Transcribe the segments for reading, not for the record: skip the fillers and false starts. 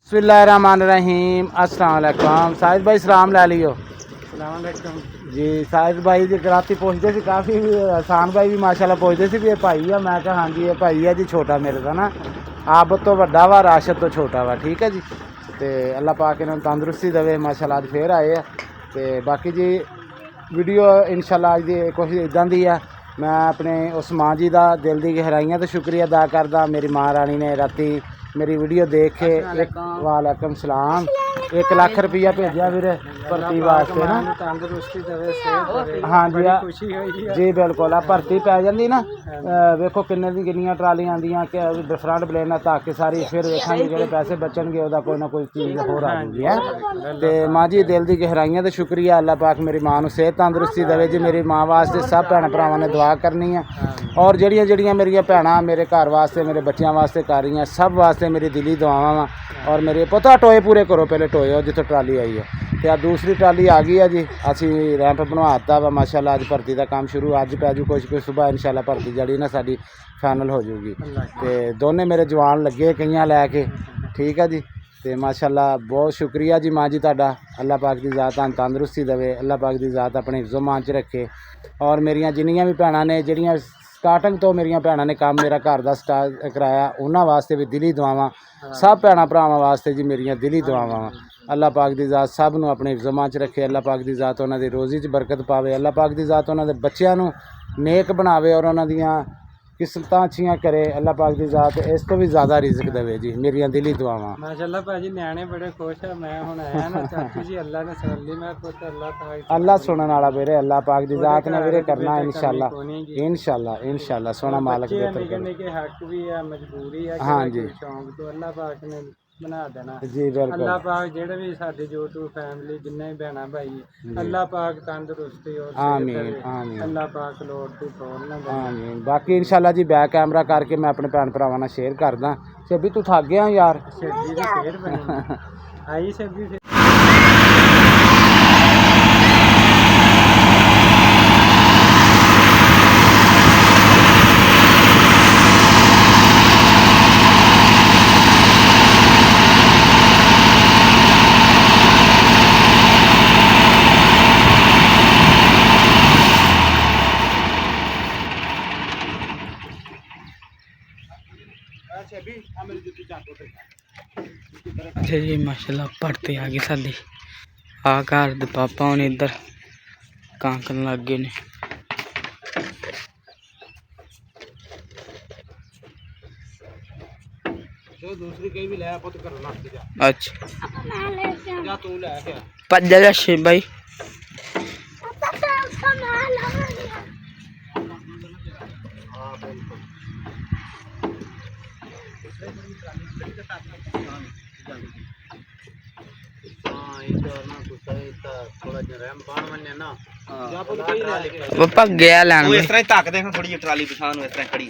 बिस्मिल्लाहिर्रहमानिर्रहीम। अस्सलाम वालेकुम। साहिद भाई सलाम लै लियो। जी साहिद भाई जी राती पुछते सी काफ़ी एहसान भाई भी माशाल्लाह पुछते सी भी ये भाई है। मैं कहा हाँ जी ये भाई है जी, छोटा मेरे का ना आब तो वड्डा वा राशद तो छोटा वा। ठीक है जी। तो अल्लाह पाक इन्होंने तंदुरुस्ती देवे। माशाल्लाह अज फिर आए हैं। तो बाकी जी वीडियो इंशाल्लाह अज दी कोशिश इदां दी है। मैं अपने उस माँ जी का दिल की गहराइयां तो शुक्रिया अदा करदा। मेरी माँ रानी ने राती मेरी वीडियो देख के वालेकुम सलाम 1 लाख रुपया भेजा वीरे भर्ती वास्ते ना। हाँ जी जी बिल्कुल आ भर्ती पै जाती ना। वेखो किन्ने दी किन्नियां ट्रालियां आंदियां कि फ्रंट प्लेन तक सारी फिर वेखांगे जेह्ड़े पैसे बचनगे ओह्दा कोई ना कोई चीज़ होर आ जाएगी है। तो माँ जी दिल की गहराइयां तो शुक्रिया। अल्लाह पाक मेरी माँ नूं सेहत तंदुरुस्ती देवे जी। मेरी माँ वास्ते सब भैन भरावां ने दुआ करनी है और जड़ियां मेरियां भैनां मेरे घर वास्ते मेरे बच्चों वास्ते कर रही हैं सब वास्ते मेरी दिली दुआवां वा। और मेरे पता टोए पूरे करो पहले टोए जितों ट्राली आई है। तो अब दूसरी ट्राली आ गई है जी। असी रैंप बनवाता वा माशाल्लाह। अज भर्ती का काम शुरू अज पै जू कुछ सुबह इंशाल्लाह भर्ती जड़ी ना साडी फाइनल हो जूगी। तो दोने मेरे जवान लगे कईयां लैके। ठीक है जी। तो माशाल्लाह बहुत शुक्रिया जी माँ जी तुहाडा। अल्लाह पाक की ज़ात तंदुरुस्ती देवे। अल्लाह पाक की ज़ात अपने हिफ्ज़ो मान च रखे। और मेरियां जिन्नियां भी भैनां ने जिहड़ियां स्टार्टिंग तो मेरिया भैनों ने काम मेरा घर का स्टार्ट कराया उन्होंने वास्ते भी दिली दुआवां। सब भैन भरावां वास्ते जी मेरिया दिली दुआवां। अल्लाह पाक की ज़ात सब नूं अपने हिफ्ज़ च रखे। अल्लाह पाक की ज़ात उन्हां दी रोज़ी च बरकत पावे। अल्लाह पाक की ज़ात उन्हां दे बच्चिआं नूं नेक बनावे और उन्हां दियां किस्मतां अच्छियां करे। अल्लाह पाक की ज़ात इस तो भी ज़्यादा रिज़्क देवे जी। मेरिया दिली दुआवां। माशाल्लाह भाजी न्याणे बड़े खुश है। मैं हुण आया ना चाचू जी अल्लाह ने सुन ली। मैं पुत अल्लाह सुनने वाला वीरे अल्लाह पाक की ज़ात ने वीरे करना इंशाल्लाह इंशाल्लाह इंशाल्लाह सोना मालक बेहतर के हक भी है मजबूरी है। हाँ जी शौक तो अल्लाह पाक ने बना देना जी बिल्कुल। अल्लाह पाक जेड़े भी साडी यूट्यूब फैमिली जिन्ने भी भैन भाई अल्लाह पाक तंदुरुस्ती और आमीन आमीन अल्लाह पाक लोड़ दी तोड़ ना दे आमीन। बाकी इंशाल्लाह जी बैक कैमरा करके मैं अपने भैन भरावां नाल शेयर करदा। छब्बी तू थक गया यार। सब्जी दी फेर बनी आई सब्जी से अच्छा जी माशाल्लाह भरती आ गई साडी। आ घर दे पापा हुण इधर कांकन लग गए ने। दूसरी कहीं भी ले पुत करो ना। अच्छा जा तू ले के पज्जा जा भाई गया लैन इस तरह तक देख थोड़ी जी ट्राली पिछा इस तरह खड़ी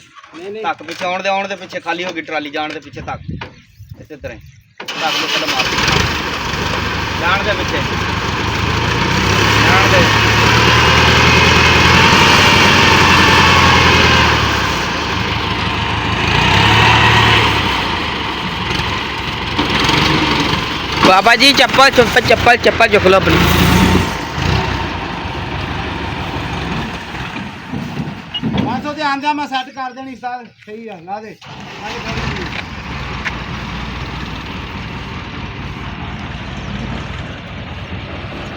तक पिछे आने दे पिछे खाली होगी ट्राली जान दे पिछे तक इस तरह तक दे पहले मार जान दे पिछे जान दे बाबा जी चप्पल चप्पल चप्पल चप्पल चुक लो अपनी। ध्यान दे मैं सैट कर देनी सही है ला दे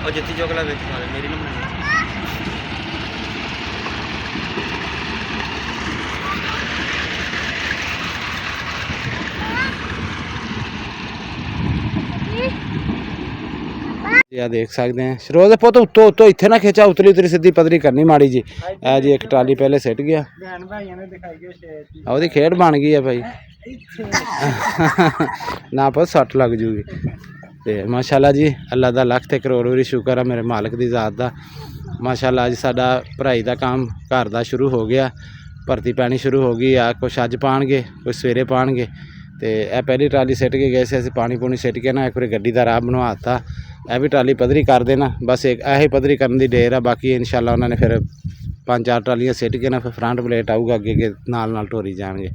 और जितनी चोकला बेच मारे मेरी ना या देख सकते हैं शरोज पुत उत्तो उत्तो इत्थे ना खिंचा उतली उतरी सीधी पदरी करनी माड़ी जी। ए जी एक ट्राली पहले सिट गया ओहदी खेड बन गई है भाई ना पुत सट लग जूगी। तो माशाल्लाह जी अल्लाह दा लख ते करोड़ वारी शुक्र है मेरे मालक दी ज़ात दा। माशाल्लाह अज साडा पढ़ाई दा काम घर दा शुरू हो गया। भर्ती पैनी शुरू हो गई आ कुछ अज पाणगे कुछ सवेरे पाणगे। तो यह पहली ट्राली सिट के गए से पानी पूनी सिट के ना एक बार गड्डी का राह बनवाता। यह भी ट्राली पधरी कर देना बस एक यही पधरी करने की देर है। बाकी इंशाल्लाह उन्होंने फिर 5-4 ट्रालियां सिट के ना फिर फ्रंट प्लेट आऊगा अगे नाल टोरी जाएंगे।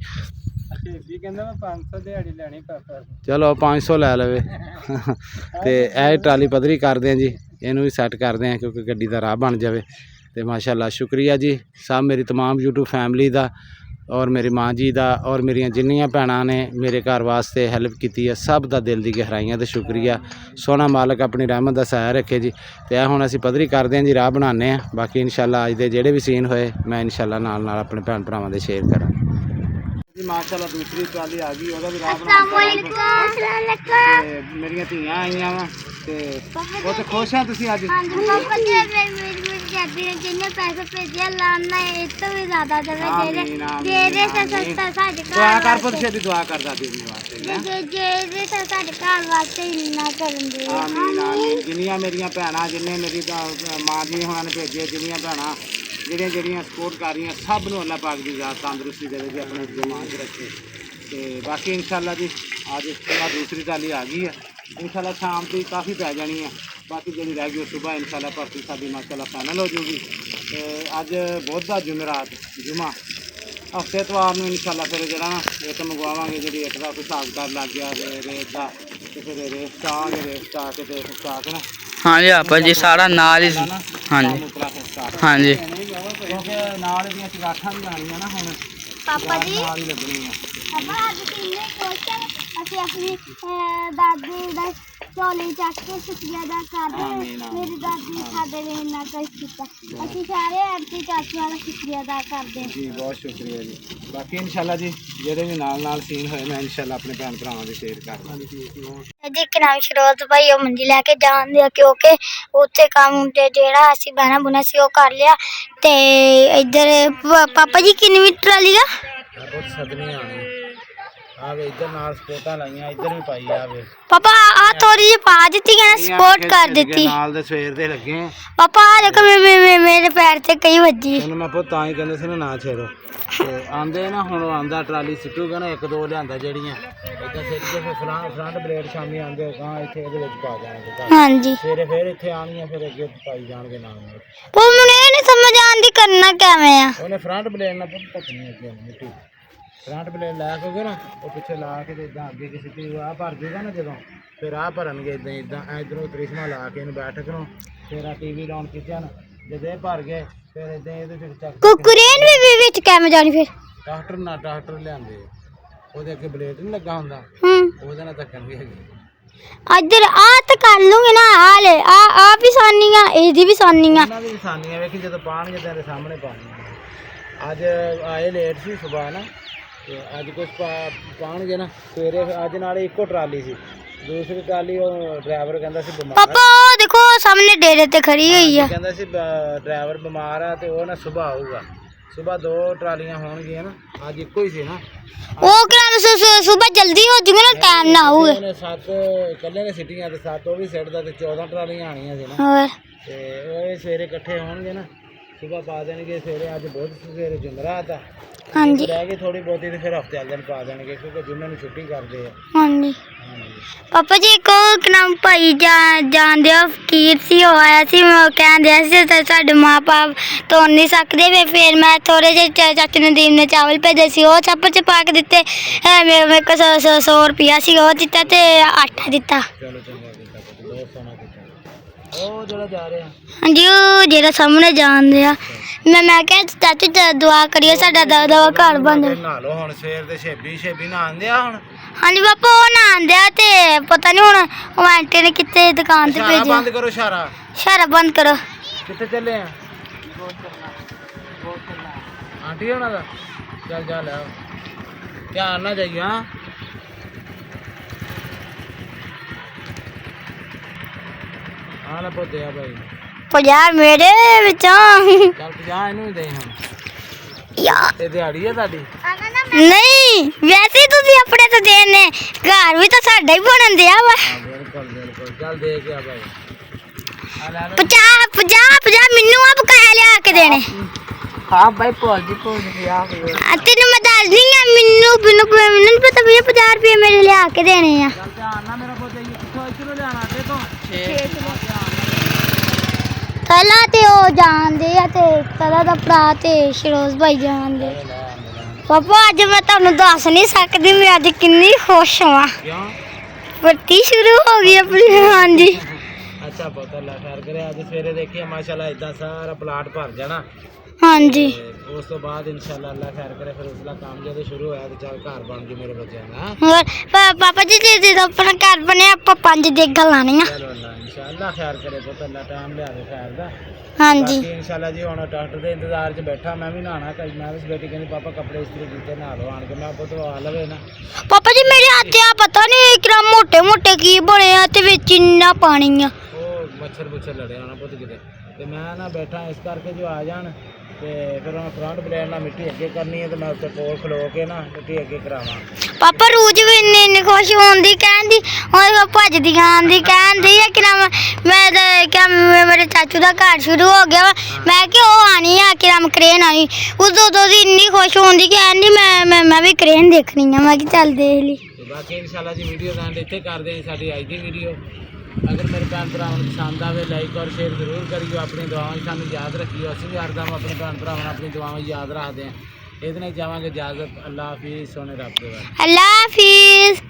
ਵੀ ਕਹਿੰਦਾ ਮੈਂ 500 ਦਿਹਾੜੀ ਲੈਣੀ ਪਾਪਾ ਚਲੋ 500 ਲੈ ਲਵੇ ਤੇ ਇਹ ਟਰਾਲੀ ਪੱਧਰੀ ਕਰਦੇ ਆ ਜੀ, ਇਹਨੂੰ ਵੀ ਸੈੱਟ ਕਰਦੇ ਆ ਕਿਉਂਕਿ ਗੱਡੀ ਦਾ ਰਾਹ ਬਣ ਜਾਵੇ। ਤੇ ਮਾਸ਼ਾਅੱਲਾ ਸ਼ੁਕਰੀਆ ਜੀ ਸਭ ਮੇਰੀ तमाम YouTube ਫੈਮਿਲੀ ਦਾ ਔਰ ਮੇਰੀ ਮਾਂ ਜੀ ਦਾ ਔਰ ਮੇਰੀਆਂ ਜਿੰਨੀਆਂ ਭੈਣਾਂ ਨੇ ਮੇਰੇ ਘਰ ਵਾਸਤੇ ਹੈਲਪ ਕੀਤੀ ਹੈ, ਸਭ ਦਾ ਦਿਲ ਦੀ ਗਹਿਰਾਈਆਂ ਤੇ ਸ਼ੁਕਰੀਆ। ਸੋਹਣਾ ਮਾਲਕ ਆਪਣੀ ਰਹਿਮਤ ਦਾ ਸਾਇਆ ਰੱਖੇ ਜੀ। ਤੇ ਇਹ ਹੁਣ ਅਸੀਂ ਪੱਧਰੀ ਕਰਦੇ ਹਾਂ ਜੀ, ਰਾਹ ਬਣਾਉਂਦੇ ਹਾਂ। ਬਾਕੀ ਇਨਸ਼ਾਅੱਲਾ ਅੱਜ ਦੇ ਜਿਹੜੇ ਵੀ ਸੀਨ ਹੋਏ ਮੈਂ ਇਨਸ਼ਾਅੱਲਾ ਨਾਲ ਨਾਲ ਆਪਣੇ ਭੈਣ ਭਰਾਵਾਂ ਦੇ ਸ਼ੇਅਰ ਕਰਾਂ ਜੀ। ਮਾਸ਼ਾਅੱਲਾ ਦੂਸਰੀ ਟਰਾਲੀ ਆ ਗਈ, ਉਹਦਾ ਵੀ ਰਾਹ ਬਣਾਉਂਦੇ। ਮੇਰੀਆਂ ਧੀਆਂ ਆਈਆਂ ਵਾ ਤੇ ਬਹੁਤ ਖੁਸ਼ ਆ ਤੁਸੀਂ ਅੱਜ? जिन्हें पैसे भेजे लाना तो भी ज्यादा दुआ कर पुੱਤ ਛੇਤੀ ਦੁਆ ਕਰ ਦਾਦੀ ਜੀ ਵਾਸਤੇ ਆਮੀਨ ਆਮੀਨ। ਜਿੰਨੀਆਂ ਮੇਰੀਆਂ ਭੈਣਾਂ ਜਿੰਨੇ ਮੇਰੀ ਮਾਂ ਜੀ ਉਹਨਾਂ ਨੇ ਭੇਜੇ, ਜਿੰਨੀਆਂ ਭੈਣਾਂ ਜਿਹੜੀਆਂ ਸਪੋਰਟ ਕਰ ਰਹੀਆਂ, ਸਭ ਨੂੰ ਅੱਲਾਹ ਪਾਕ ਦੀ ਜ਼ਾਤ ਤੰਦਰੁਸਤੀ ਦੇਵੇ ਜੀ, ਆਪਣੇ ਜਮਾਨ 'ਚ ਰੱਖੇ। ਤੇ ਬਾਕੀ ਇਨਸ਼ਾਅੱਲਾ ਜੀ ਅੱਜ ਇਸ ਤੋਂ ਬਾਅਦ ਦੂਸਰੀ ਟਰਾਲੀ ਆ ਗਈ ਹੈ, ਇਨਸ਼ਾਅੱਲਾ ਸ਼ਾਮ ਦੀ ਕਾਫੀ ਪੈ ਜਾਣੀ ਹੈ। ਬਾਕੀ ਜਿਹੜੀ ਰਹਿ ਗਈ ਉਹ ਸੁਬਾਹ ਇਨਸ਼ਾਅੱਲਾ ਭਰਤੀ ਸਾਡੀ ਮਾਸ਼ਾਅੱਲਾ ਫਾਈਨਲ ਹੋ ਜੂਗੀ। ਤੇ ਅੱਜ ਬੁੱਧ ਦਾ ਜੁਮੇਰਾਤ ਜੁਮਾ ਹਫ਼ਤੇ ਐਤਵਾਰ ਨੂੰ ਇਨਸ਼ਾਅੱਲਾ ਫਿਰ ਜਿਹੜਾ ਨਾ ਇੱਕ ਮੰਗਵਾਵਾਂਗੇ, ਜਿਹੜੀ ਇੱਕ ਦਾ ਕੋਈ ਹਿਸਾਬ ਕਰ ਲੱਗ ਗਿਆ ਰੇਟ ਦਾ, ਤੇ ਫਿਰ ਰੇਟ ਚਾਹਾਂਗੇ, ਰੇਟ ਚਾ ਕੇ ਤੇ ਚਾ ਕੇ ਨਾ ਹਾਂਜੀ ਆਪਾ ਜੀ ਸਾਰਾ ਨਾਲ ਹੀ ਹਾਂਜੀ ਹਾਂਜੀ ਕਿਉਂਕਿ ਨਾਲ ਦੀਆਂ ਚਗਾਠਾਂ ਵੀ ਆਉਣੀਆਂ ਨਾ ਹੁਣ पापा जी ਨਾਲ ਹੀ ਲੱਗਣੀਆਂ। पापा आज किन्ने खुश हैं ਅਸੀਂ ਆਪਣੀ ਦਾਦੀ ਦਾ ਝੋਲੀ ਚੱਕ ਕੇ ਸ਼ੁਕਰੀਆ ਅਦਾ ਕਰਦੇ ਹਾਂ। ਮੇਰੀ ਦਾਦੀ ਸਾਡੇ ਲਈ ਇੰਨਾ ਕੁਛ ਕੀਤਾ, ਅਸੀਂ ਸਾਰੇ ਆਂਟੀ ਚਾਚੀਆਂ ਦਾ ਸ਼ੁਕਰੀਆ ਅਦਾ ਕਰਦੇ ਹਾਂ ਜੀ। ਬਹੁਤ ਸ਼ੁਕਰੀਆ ਜੀ। ਬਾਕੀ ਇਨਸ਼ਾਅੱਲਾ ਜੀ ਜਿਹੜੇ ਵੀ ਨਾਲ ਸੀਨ ਹੋਏ ਮੈਂ ਇਨਸ਼ਾਅੱਲਾ ਆਪਣੇ ਭੈਣ ਭਰਾਵਾਂ ਦੇ ਸ਼ੇਅਰ ਕਰਾਂਗਾ ਜੀ। ਕਿ ਨਾਮ ਸ਼ਰੋਤ ਭਾਈ ਉਹ ਮੰਜੀ ਲੈ ਕੇ ਜਾਂਦੇ ਆ ਕਿਉਂਕਿ ਉੱਥੇ ਕੰਮ ਤੇ ਜਿਹੜਾ ਅਸੀਂ ਬਹਿਣਾ ਬੁਣਾ ਸੀ ਉਹ ਕਰ ਲਿਆ। ਤੇ ਇੱਧਰ ਪਾਪਾ ਜੀ ਕਿੰਨੀ ਟਰਾਲੀ ਆ ਬਹੁਤ ਸਦਨੀ ਆਣੀ ਆਵੇ, ਇੱਧਰ ਨਾਲ ਸਪੋਰਟਾਂ ਲਾਈਆਂ, ਇੱਧਰ ਵੀ ਪਾਈ ਆਵੇ ਪਾਪਾ ਆ ਥੋੜੀ ਜਿਹੀ ਪਾ ਦਿੱਤੀ ਹੈ ਨਾ, ਸਪੋਰਟ ਕਰ ਦਿੱਤੀ ਨਾਲ ਦੇ ਸਵੇਰ ਦੇ ਲੱਗੇ ਆ। ਪਾਪਾ ਆ ਦੇਖੋ ਮੇਰੇ ਪੈਰ ਤੇ ਕਈ ਵੱਜੀ। ਤੈਨੂੰ ਮੈਂ ਪੁੱਤ ਤਾਂ ਹੀ ਕਹਿੰਦੇ ਸੀ ਨਾ ਛੇੜੋ। ਤੇ ਆਂਦੇ ਨਾ ਹੁਣ ਆਂਦਾ ਟਰਾਲੀ ਸਿੱਟੂਗਾ ਨਾ, ਇੱਕ ਦੋ ਲਿਆਂਦਾ ਜਿਹੜੀਆਂ ਇੱਦਾਂ ਸਿੱਟ ਕੇ ਫਿਰ ਫਰੰਟ ਬਲੇਡ ਸ਼ਾਮੀ ਆਉਂਦੇ ਗਾਂ ਇੱਥੇ ਇਹਦੇ ਵਿੱਚ ਪਾ ਜਾਣਗੇ। ਹਾਂਜੀ ਸਵੇਰੇ ਫਿਰ ਇੱਥੇ ਆਉਣੀਆਂ, ਫਿਰ ਅੱਗੇ ਪਾਈ ਜਾਣਗੇ ਨਾਲ। ਉਹ ਮੈਨੂੰ ਇਹ ਨਹੀਂ ਸਮਝ ਆਉਂਦੀ ਕਰਨਾ ਕਿਵੇਂ ਆ। ਉਹਨੇ ਫਰੰਟ ਬਲੇਡ ਨਾਲ ਪੁੱਤ ਪੱਟਣੀ ਅੱਗੇ ਮਿੱਟੀ, ਫਰੰਟ ਬਲੇਡ ਲਾ ਕੇ ਨਾ ਉਹ ਪਿੱਛੇ ਲਾ ਕੇ ਤੇ ਇਦਾਂ ਅੱਗੇ ਕਿਸੇ ਦੀ ਆਹ ਭਰ ਜੂਗਾ ਨਾ ਜਦੋਂ, ਫਿਰ ਆਹ ਭਰਨਗੇ ਇਦਾਂ ਇਦਾਂ ਇਧਰੋਂ ਤ੍ਰਿਸ਼ਮਾ ਲਾ ਕੇ ਇਹਨੂੰ ਬੈਠਕ ਨੂੰ, ਫਿਰ ਆ ਟੀਵੀ ਲਾਉਣ ਕਿਚਨ ਜਦੋਂ ਇਹ ਭਰ ਗਏ ਫਿਰ ਇਦਾਂ ਇਹਦੇ ਵਿੱਚ ਚੱਕ ਕੁਕਰੇਨ ਵੀ ਵਿੱਚ ਕਿਵੇਂ ਜਾਣੀ ਫਿਰ ਟਰੈਕਟਰ ਲਿਆਂਦੇ, ਉਹਦੇ ਅੱਗੇ ਬਲੇਡ ਨਹੀਂ ਲੱਗਾ ਹੁੰਦਾ, ਉਹਦੇ ਨਾਲ ਧੱਕਣਗੇ ਹੈਗੇ। ਇੱਧਰ ਆ ਤਾਂ ਕਰ ਲੂੰਗੇ ਨਾ, ਆ ਲੈ ਆ ਵੀ ਸਾਨੀਆਂ ਇਹਦੀ ਵੀ ਸਾਨੀਆਂ ਉਹਨਾਂ ਦੀ ਨਿਸ਼ਾਨੀਆਂ ਵੇਖੀ ਜਦੋਂ ਪਾਣਗੇ ਤੇਰੇ ਸਾਹਮਣੇ ਪਾਣੀਆਂ। ਅੱਜ ਆਏ ਲੇਟ ਸੀ ਸੁਬਾਹ ਨਾ, ਤੇ ਅੱਜ ਕੁਛ ਪਾਣਗੇ ਨਾ ਸਵੇਰੇ। ਅੱਜ ਨਾਲੇ ਇੱਕੋ ਟਰਾਲੀ ਸੀ, ਦੂਸਰੀ ਟਰਾਲੀ ਉਹ ਡਰਾਈਵਰ ਕਹਿੰਦਾ ਸੀ ਬਿਮਾਰ। ਪਾਪਾ ਉਹ ਦੇਖੋ ਸਾਹਮਣੇ ਡੇਰੇ ਤੇ ਖੜੀ ਹੋਈ ਆ, ਕਹਿੰਦਾ ਸੀ ਡਰਾਈਵਰ ਬਿਮਾਰ ਆ ਤੇ ਉਹ ਨਾ ਸੁਬਾਹ ਆਊਗਾ। ਸੁਬਾਹ ਦੋ ਟਰਾਲੀਆਂ ਹੋਣਗੀਆਂ ਨਾ, ਅੱਜ ਇੱਕੋ ਹੀ ਸੀ ਨਾ। ਉਹ ਕਿਹੜਾ ਸੁਬਹ ਜਲਦੀ ਹੋ ਜੂਗਾ ਨਾ, ਟਾਈਮ ਨਾ ਆਊਗਾ। ਉਹਨੇ 7 ਇਕੱਲੇ ਨੇ ਸਿੱਟੀਆਂ ਤੇ 7 ਉਹ ਵੀ ਸਿੱਟਦਾ ਤੇ 14 ਟਰਾਲੀਆਂ ਆਣੀਆਂ ਸੀ ਨਾ। ਹੋਰ ਤੇ ਉਹ ਸਵੇਰੇ ਇਕੱਠੇ ਹੋਣਗੇ ਨਾ, ਸੁਬਾਹ ਪਾ ਦੇਣਗੇ ਸਵੇਰੇ। ਅੱਜ ਬਹੁਤ ਸਵੇਰੇ ਜੁਮਰਾਤ ਆ, ਹਾਂਜੀ ਰਹਿ ਗਈ ਥੋੜੀ ਬਹੁਤੀ ਤੇ ਫਿਰ ਹਫਤੇ ਵਾਲੇ ਦਿਨ ਪਾ ਦੇਣਗੇ ਕਿਉਂਕਿ ਜੁਮੇ ਨੂੰ ਛੁੱਟੀ ਕਰਦੇ ਆ। ਹਾਂਜੀ ਪਾਪਾ ਜੀ ਕੋ ਨਾਮ ਭਾਈ ਜਾਂਦੇ ਹੋ ਫਕੀਰ ਸੀ, ਉਹ ਆਇਆ ਸੀ, ਉਹ ਕਹਿੰਦੇ ਸੀ ਤੇ ਸਾਡੇ ਮਾਂ ਬਾਪ ਤੋੜ ਨਹੀਂ ਸਕਦੇ ਵੇ। ਫਿਰ ਮੈਂ ਥੋੜੇ ਜਿਹੇ ਚਾਚੇ ਨਦੀਮ ਨੇ ਚਾਵਲ ਭੇਜੇ ਸੀ, ਉਹ ਚੱਪ ਚ ਪਾ ਕੇ ਦਿੱਤੇ। ਮੇਰੇ ਕੋਲ 100 ਰੁਪਇਆ ਸੀ, ਉਹ ਦਿੱਤਾ ਤੇ ਆਟਾ ਦਿੱਤਾ। ਚਲੋ ਚੰਗਾ ਕੀਤਾ, ਬਹੁਤ ਸੋਹਣਾ ਕੀਤਾ। ਉਹ ਜਿਹੜਾ ਜਾ ਰਿਹਾ ਹਾਂਜੀ ਉਹ ਜਿਹੜਾ ਸਾਹਮਣੇ ਜਾਂਦੇ ਆ, ਮੈਂ ਕਿਹਾ ਚਾਚੂ ਦੁਆ ਕਰੀਏ ਸਾਡਾ ਦਵਾ ਘਰ ਬਣ ਜਾਵੇ। ਨਹਾ ਲਓ ਹੁਣ, ਸਵੇਰ ਦੇ ਛੇਬੀ ਨਹਾਉਂਦੇ ਆ ਹੁਣ। ਹਾਂਜੀ ਪਾਪਾ ਉਹ ਨਹਾਉਂਦੇ ਆ ਤੇ ਪਤਾ ਨਹੀਂ ਹੁਣ ਉਹ ਆਂਟੀ ਨੇ ਕਿੱਥੇ ਦੁਕਾਨ ਤੇ ਇਸ਼ਾਰਾ ਭੇਜਿਆ। ਬੰਦ ਕਰੋ, ਇਸ਼ਾਰਾ ਬੰਦ ਕਰੋ। ਕਿੱਥੇ ਚੱਲੇ ਆ? ਆਂਟੀ ਹੋਣਾ ਦਾ ਚੱਲ ਜਾ ਲੈ ਆਓ, ਧਿਆਨ ਨਾਲ ਜਾਈਓ। ਹਾਂ ਆ ਲੈ ਪੁੱਤੇ ਆ ਭਾਈ 50 ਮੇਰੇ ਵਿੱਚੋਂ ਚੱਲ 50 ਇਹਨੂੰ ਹੀ ਦੇ ਹੁਣ। ਯਾਰ ਇਹ ਦਿਹਾੜੀ ਆ ਤੁਹਾਡੀ? ਨਹੀਂ ਵੈਸੇ ਹੀ ਤੁਸੀਂ ਆਪਣੇ ਤੋਂ ਦੇਣੇ, ਘਰ ਵੀ ਤਾਂ ਸਾਡਾ ਹੀ ਬਣਨ ਦਿਆ ਵਾ। ਹਾਂ ਬਿਲਕੁਲ ਚੱਲ ਦੇ ਕੇ ਆ ਭਾਈ। ਆ ਲੈ ਲਓ 50 ਮੈਨੂੰ ਆ ਬਕਾਇਆ ਲਿਆ ਕੇ ਦੇਣੇ। ਹਾਂ ਭਾਈ ਭੋਲ ਜੀ ਆ ਤੈਨੂੰ ਮੈਂ ਦੱਸਦੀ ਆ, ਮੈਨੂੰ ਪਤਾ ਵੀ 50 ਰੁਪਏ ਮੇਰੇ ਲਿਆ ਕੇ ਦੇਣੇ ਆ। ਚੱਲ ਧਿਆਨ ਨਾਲ ਮੇਰਾ ਪੁੱਤ, ਕਿੱਥੋਂ ਇੱਧਰੋਂ ਲਿਆਣਾ ਅੱਡੇ ਤੋਂ? ਪਹਿਲਾਂ ਤੇ ਉਹ ਜਾਣਦੇ ਆ ਤੇ ਤਲਾ ਦਾ ਭਰਾ ਤੇ ਸ਼ਿਰੋਜ਼ ਭਾਈ ਜਾਣਦੇ। ਪਾਪਾ ਅੱਜ ਮੈਂ ਤੁਹਾਨੂੰ ਦੱਸ ਨਹੀਂ ਸਕਦੀ ਮੈਂ ਅੱਜ ਕਿੰਨੀ ਖੁਸ਼ ਹਾਂ ਕਿਉਂ? ਬੱਤੀ ਸ਼ੁਰੂ ਹੋ ਗਈ ਆਪਣੀ ਹਾਂਜੀ ਅੱਛਾ ਬਹੁਤ ਅੱਲਾ ਖੈਰ ਕਰੇ। ਅੱਜ ਸਵੇਰੇ ਦੇਖੀਏ ਮਾਸ਼ਾਅੱਲਾ ਇਦਾਂ ਸਾਰਾ ਪਲਾਟ ਭਰ ਜਾਣਾ ਹਾਂਜੀ ਤੇ ਉਸ ਤੋਂ ਬਾਅਦ ਇਨਸ਼ਾਅੱਲਾ ਅੱਲਾ ਖੈਰ ਕਰੇ ਫਿਰ ਉਸਲਾ ਕੰਮ ਜਦੋਂ ਸ਼ੁਰੂ ਹੋਇਆ ਤੇ ਚੱਲ ਘਰ ਬਣ ਜੂ ਮੇਰੇ ਬੱਚਿਆਂ ਦਾ। ਹੋਰ ਪਾਪਾ ਜੀ ਜਦੋਂ ਆਪਣਾ ਘਰ ਬਣਿਆ ਆਪਾਂ 5 ਦੇਗਾਂ ਲਾਣੀਆਂ ਚਲੋ ਅੱਲਾ ਇਨਸ਼ਾਅੱਲਾ ਖੈਰ ਕਰੇ ਬਹੁਤ ਅੱਲਾ ਟਾਈਮ ਲਿਆਵੇ ਖੈਰ ਦਾ। ਹਾਂਜੀ ਬਾਕੀ ਇਨਸ਼ਾਅੱਲਾ ਜੀ ਹੁਣ ਡਾਕਟਰ ਦੇ ਇੰਤਜ਼ਾਰ 'ਚ ਬੈਠਾ ਮੈਂ ਵੀ ਨਹਾਣਾ ਕਈ ਮੈਂ ਵੀ ਬੇਟੀ ਕਹਿੰਦੀ ਪਾਪਾ ਕੱਪੜੇ ਇਸਤਰੀ ਕੀਤੇ ਨਹਾ ਲਓ ਆਣ ਕੇ ਮੈਂ ਪੁੱਤ ਆ ਲਵੇ ਨਾ। ਪਾਪਾ ਜੀ ਮੇਰੇ ਹੱਥ ਆ ਪਤਾ ਨਹੀਂ ਇਕਰਾ ਮੋਟੇ ਮੋਟੇ ਕੀ ਬਣਿਆ ਤੇ ਵਿੱਚ ਇੰਨਾ ਪਾਣੀ ਆ ਉਹ ਮੱਛਰ ਮੁੱਛਰ ਲੜਿਆ ਹੋਣਾ ਪੁੱਤ ਕਿਤੇ ਤੇ ਮੈਂ ਨਾ ਬੈਠਾ ਇਸ ਕਰਕੇ ਜੋ ਆ ਜਾਣ ਤੇ ਫਿਰ ਹੁਣ ਫਰੰਟ ਬਲੇਡ ਨਾਲ ਮਿੱਟੀ ਅੱਗੇ ਕਰਨੀ ਹੈ ਤੇ ਮੈਂ ਉੱਤੇ ਕੋਲ ਖਲੋ ਕੇ ਨਾ ਮਿੱਟੀ ਅੱਗੇ ਕਰਾਵਾਂ। ਪਾਪਾ ਰੂਜ ਵੀ ਇੰਨੀ ਖੁਸ਼ ਹੁੰਦੀ ਕਹਿੰਦੀ ਉਹ ਭੱਜਦੀ ਆਂਦੀ ਕਹਿੰਦੀ ਹੈ ਕਿ ਨਾ ਮੈਂ ਤਾਂ ਕਿ ਮੇਰੇ ਚਾਚੂ ਦਾ ਘਰ ਸ਼ੁਰੂ ਹੋ ਗਿਆ ਵਾ ਮੈਂ ਕਿ ਉਹ ਆਣੀ ਆ ਕਿ ਨਾਮ ਕਰੇਨ ਆਣੀ ਉਦੋਂ ਦੀ ਇੰਨੀ ਖੁਸ਼ ਹੁੰਦੀ ਕਿ ਕਹਿੰਦੀ ਮੈਂ ਵੀ ਕਰੇਨ ਦੇਖਣੀ ਆ ਮੈਂ ਕਿ ਚੱਲ ਦੇਖ ਲਈ। ਤੇ ਬਾਕੀ ਇਨਸ਼ਾਅੱਲਾ ਜੀ ਵੀਡੀਓ ਦਾ ਐਂਡ ਇੱਥੇ ਕਰਦੇ ਹਾਂ ਸਾਡੀ ਅੱਜ ਦੀ ਵੀਡੀਓ। अगर मेरे भैन भरावां नूं पसंद आवे लाइक और शेयर जरूर करियो अपनी दुआवां सानूं याद रखियो असीं भी हरदम अपने भैन भरावां अपनी दुआवां याद रखते हैं। इहदे नाल चाहांगे इजाजत अल्लाह हाफिज़ सोने रब दे। अल्लाह हाफिज़।